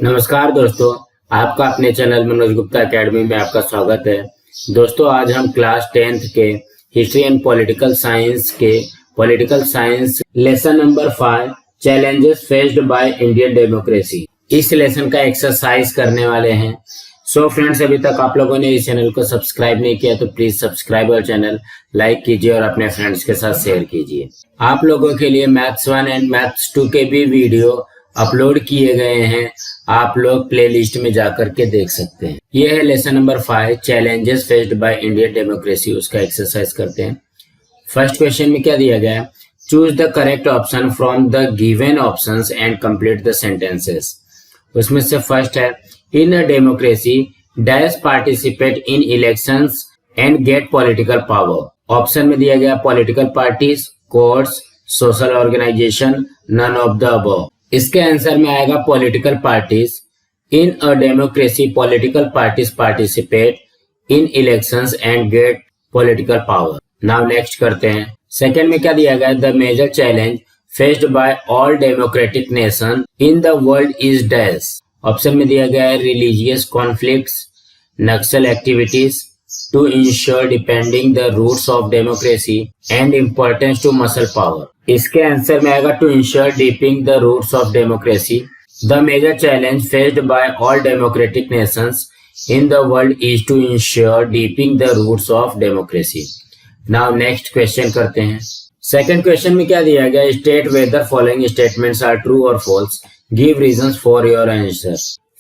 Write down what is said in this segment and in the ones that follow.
नमस्कार दोस्तों, आपका अपने चैनल मनोज गुप्ता एकेडमी में आपका स्वागत है। दोस्तों, आज हम क्लास 10th के history and political science lesson number 5 challenges faced by Indian democracy इस लेसन का एक्सरसाइज करने वाले हैं। सो फ्रेंड्स, अभी तक आप लोगों ने इस चैनल को सब्सक्राइब नहीं किया तो प्लीज सब्सक्राइब और चैनल लाइक कीजिए और अपने फ्रेंड्स के साथ शेयर कीजिए। आप लोगों के लिए मैथ्स 1 एंड मैथ्स 2 के भी वीडियो अपलोड किए गए हैं, आप लोग प्लेलिस्ट में जाकर के देख सकते हैं। यह है lesson number 5 challenges faced by Indian democracy. उसका एक्सरसाइज करते हैं। फर्स्ट क्वेश्चन में क्या दिया गया है? Choose the correct option from the given options and complete the sentences. उसमें से फर्स्ट है, in a democracy dash participate in elections and get political power. Option में दिया गया political parties, courts, social organisation, none of the above. इसके answer में आएगा political parties. In a democracy political parties participate in elections and get political power. Now next करते हैं। Second में क्या दिया गया? The major challenge faced by all democratic nation in the world is dash. Option में दिया गया है religious conflicts, Naxal activities, to ensure defending the roots of democracy and importance to muscle power। इसके आंसर में आएगा to ensure deepening the roots of democracy। The major challenge faced by all democratic nations in the world is to ensure deepening the roots of democracy। Now next question करते हैं। Second question में क्या दिया गया? State whether following statements are true or false। Give reasons for your answer।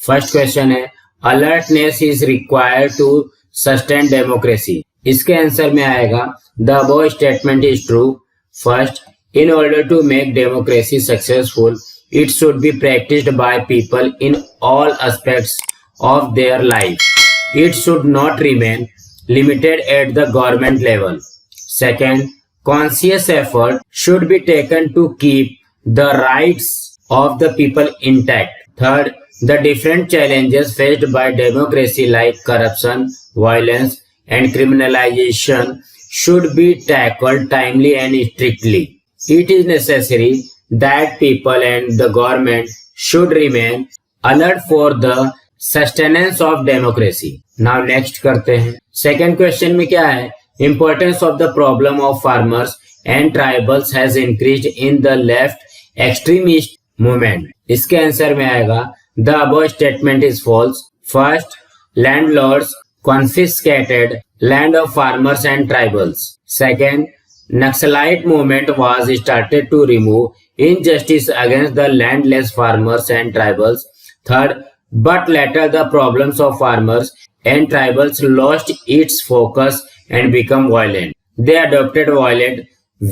First question है, alertness is required to sustain democracy. इसके answer में आएगा the above statement is true. First, in order to make democracy successful it should be practised by people in all aspects of their life. It should not remain limited at the government level. Second, conscious effort should be taken to keep the rights of the people intact. Third, the different challenges faced by democracy like corruption, violence and criminalization should be tackled timely and strictly. It is necessary that people and the government should remain alert for the sustenance of democracy। Now next करते हैं। Second question में क्या है? Importance of the problem of farmers and tribals has increased in the left extremist movement। इसके answer में आएगा The above statement is false। First, landlords confiscated land of farmers and tribals। Second, Naxalite movement was started to remove injustice against the landless farmers and tribals। Third, but later the problems of farmers and tribals lost its focus and become violent। They adopted violent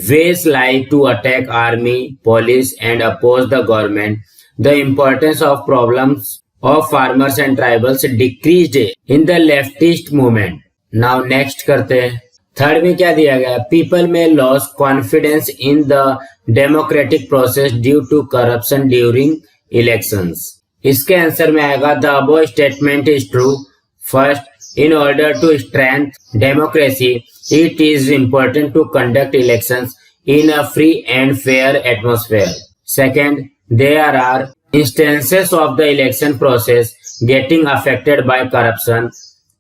ways like to attack army, police and oppose the government। The importance of problems of farmers and tribals decreased in the leftist movement। Now next करते हैं। Third में क्या दिया गया? People may lose confidence in the democratic process due to corruption during elections। इसके answer में आएगा the above statement is true। First, in order to strengthen democracy, it is important to conduct elections in a free and fair atmosphere। Second, there are instances of the election process getting affected by corruption।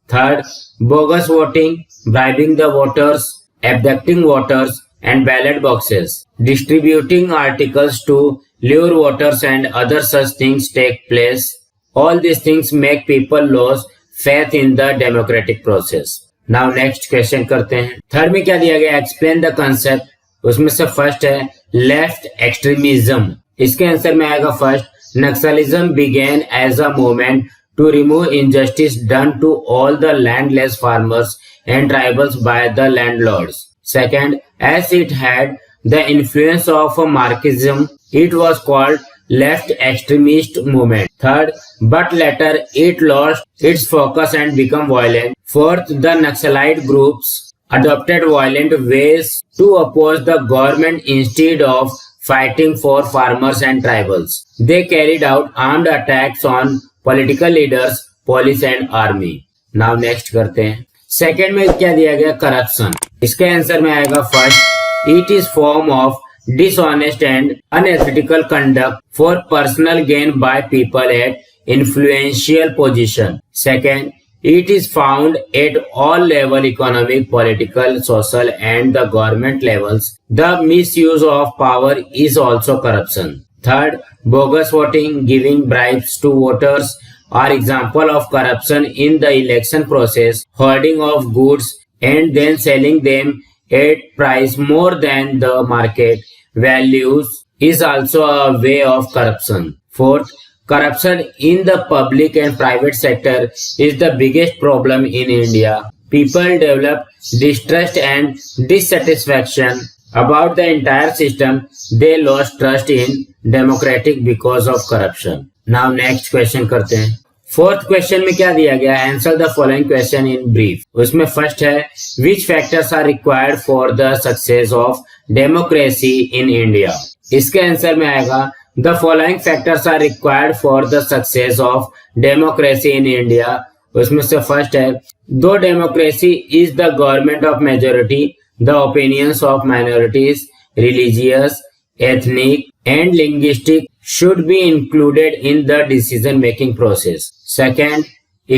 Third, bogus voting, bribing the voters, abducting voters and ballot boxes, distributing articles to lure voters and other such things take place। All these things make people lose faith in the democratic process। Now next question करते हैं। Third में क्या दिया गया? Explain the concept। उसमें से first है left extremism. इसके आंसर में आएगा first, Naxalism began as a movement to remove injustice done to all the landless farmers and tribals by the landlords। Second, as it had the influence of Marxism, it was called left extremist movement। Third, but later it lost its focus and became violent। Fourth, the Naxalite groups adopted violent ways to oppose the government instead of fighting for farmers and tribals। They carried out armed attacks on political leaders, police and army। Now next करते हैं। Second में क्या दिया गया? Corruption. इसके answer में आएगा first, it is form of dishonest and unethical conduct for personal gain by people at influential position. Second, it is found at all level economic, political, social and the government levels. The misuse of power is also corruption. Third, bogus voting, giving bribes to voters are example of corruption in the election process. Hoarding of goods and then selling them at price more than the market values is also a way of corruption. Fourth, corruption in the public and private sector is the biggest problem in India. People develop distrust and dissatisfaction about the entire system. They lost trust in democratic because of corruption. Now next question करते हैं. Fourth question में क्या दिया गया? Answer the following question in brief. उसमें first है which factors are required for the success of democracy in India. इसके answer में आएगा The following factors are required for the success of democracy in India. उसमें से first है though democracy is the government of majority, the opinions of minorities, religious, ethnic and linguistic should be included in the decision making process. Second,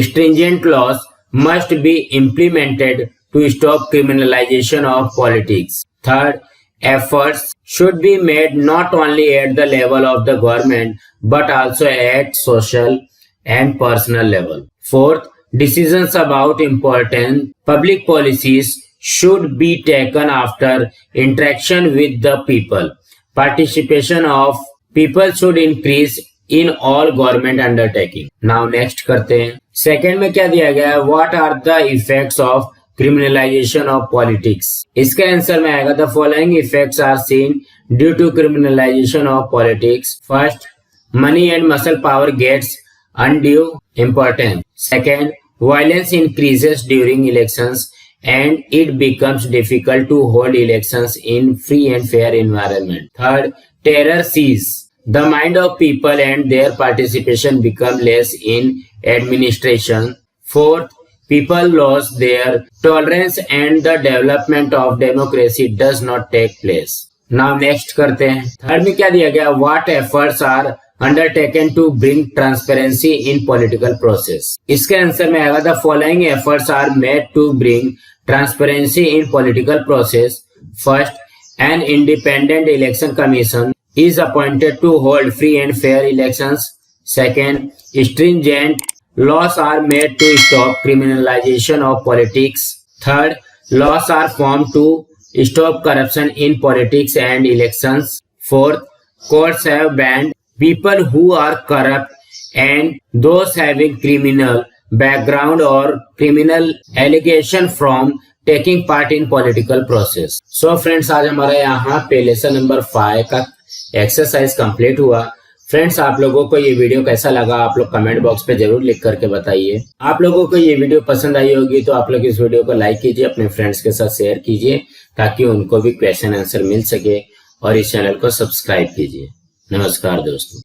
stringent laws must be implemented to stop criminalization of politics. Third, efforts should be made not only at the level of the government but also at social and personal level. Fourth, decisions about important public policies should be taken after interaction with the people. Participation of people should increase in all government undertaking. Now next करते हैं. Second में क्या दिया गया है? What are the effects of criminalization of politics? इसके answer में आएगा the following effects are seen due to criminalization of politics. First, money and muscle power gets undue importance. Second, violence increases during elections and it becomes difficult to hold elections in free and fair environment. Third, terror seizes the mind of people and their participation become less in administration. Fourth, people lose their tolerance and the development of democracy does not take place. Now next करते हैं. Third में क्या दिया गया? What efforts are undertaken to bring transparency in political process? इसके answer में आएगा the following efforts are made to bring transparency in political process. First, an independent election commission is appointed to hold free and fair elections. Second, stringent laws are made to stop criminalization of politics. Third, laws are formed to stop corruption in politics and elections. Fourth, courts have banned people who are corrupt and those having criminal background or criminal allegation from taking part in political process. So friends, आज हमारा यहाँ पे lesson number 5 का exercise complete हुआ. Friends, आप लोगों को ये वीडियो कैसा लगा आप लोग कमेंट बॉक्स पे जरूर लिख करके बताइए. आप लोगों को ये वीडियो पसंद आई होगी तो आप लोग इस वीडियो को लाइक कीजिए, अपने फ्रेंड्स के साथ शेयर कीजिए ताकि उनको भी क्वेश्चन आंसर मिल सके और इस चैनल को सब्सक्राइब कीजिए. नमस्कार दोस्तों.